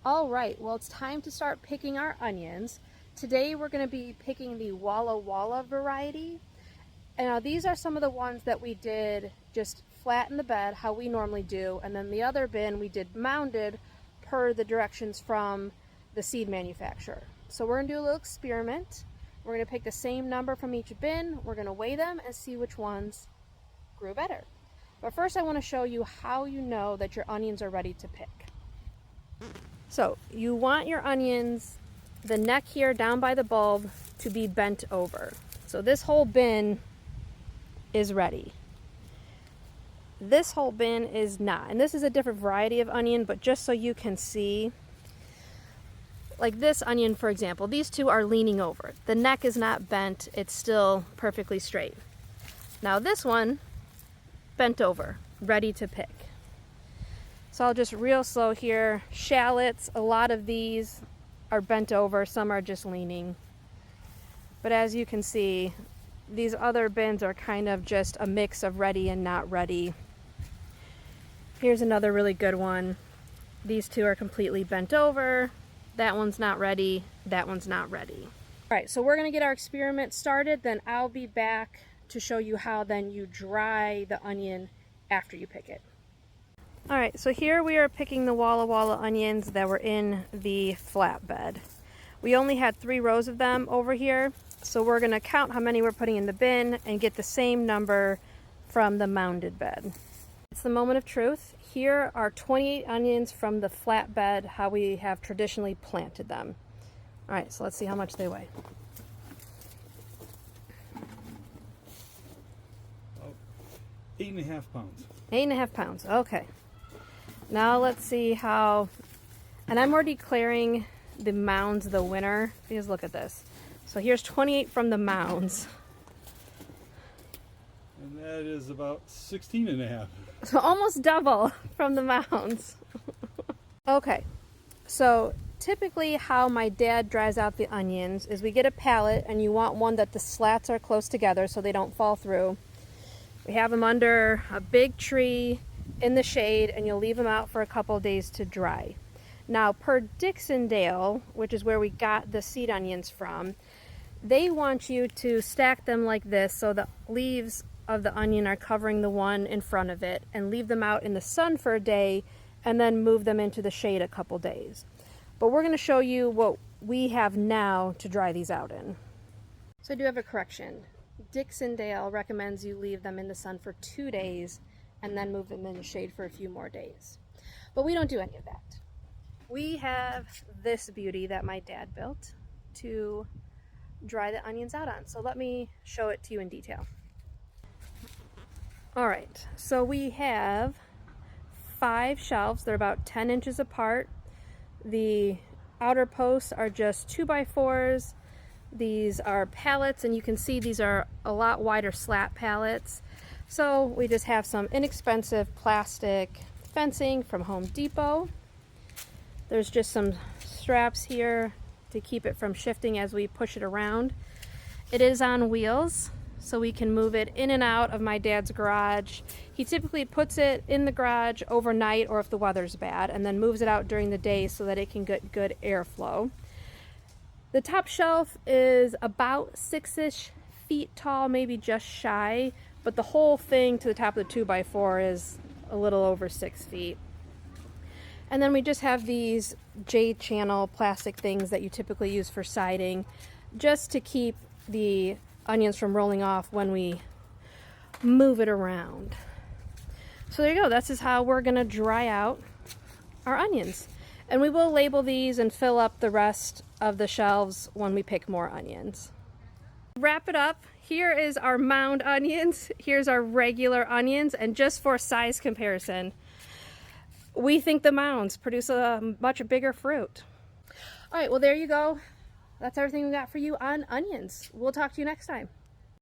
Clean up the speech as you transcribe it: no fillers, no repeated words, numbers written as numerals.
All right, well, it's time to start picking our onions. Today we're going to be picking the Walla Walla variety. And now these are some of the ones that we did just flat in the bed, how we normally do. And then the other bin we did mounded per the directions from the seed manufacturer. So we're going to do a little experiment. We're going to pick the same number from each bin. We're going to weigh them and see which ones grew better. But first I want to show you how you know that your onions are ready to pick. So you want your onions, the neck here down by the bulb, to be bent over. So this whole bin is ready. This whole bin is not. And this is a different variety of onion, but just so you can see, like this onion, for example, these two are leaning over. The neck is not bent, it's still perfectly straight. Now this one, bent over, ready to pick. So I'll just real slow here. Shallots, a lot of these are bent over, some are just leaning. But as you can see, these other bins are kind of just a mix of ready and not ready. Here's another really good one. These two are completely bent over. That one's not ready, that one's not ready. All right, so we're gonna get our experiment started, then I'll be back to show you how then you dry the onion after you pick it. All right, so here we are picking the Walla Walla onions that were in the flatbed. We only had 3 rows of them over here, so we're gonna count how many we're putting in the bin and get the same number from the mounded bed. It's the moment of truth. Here are 28 onions from the flatbed, how we have traditionally planted them. All right, so let's see how much they weigh. Oh, 8.5 pounds. 8.5 pounds, okay. Now let's see how, and I'm already declaring the Mounds the winner, because look at this. So here's 28 from the Mounds. And that is about 16.5. So almost double from the Mounds. Okay, so typically how my dad dries out the onions is we get a pallet, and you want one that the slats are close together so they don't fall through. We have them under a big tree in the shade, and you'll leave them out for a couple of days to dry. Now, per Dixondale, which is where we got the seed onions from, they want you to stack them like this so the leaves of the onion are covering the one in front of it, and leave them out in the sun for a day and then move them into the shade a couple days. But we're going to show you what we have now to dry these out in. So I do have a correction. Dixondale recommends you leave them in the sun for 2 days and then move them in the shade for a few more days. But we don't do any of that. We have this beauty that my dad built to dry the onions out on. So let me show it to you in detail. All right, so we have 5 shelves. They're about 10 inches apart. The outer posts are just 2x4s. These are pallets, and you can see these are a lot wider slat pallets. So we just have some inexpensive plastic fencing from Home Depot. There's just some straps here to keep it from shifting as we push it around. It is on wheels, so we can move it in and out of my dad's garage. He typically puts it in the garage overnight, or if the weather's bad, and then moves it out during the day so that it can get good airflow. The top shelf is about 6-ish feet tall, maybe just shy, but the whole thing to the top of the 2x4 is a little over 6 feet. And then we just have these J-channel plastic things that you typically use for siding, just to keep the onions from rolling off when we move it around. So there you go, this is how we're gonna dry out our onions. And we will label these and fill up the rest of the shelves when we pick more onions. Wrap it up. Here is our mound onions. Here's our regular onions, and just for size comparison, we think the mounds produce a much bigger fruit. All right, well, there you go. That's everything we got for you on onions. We'll talk to you next time.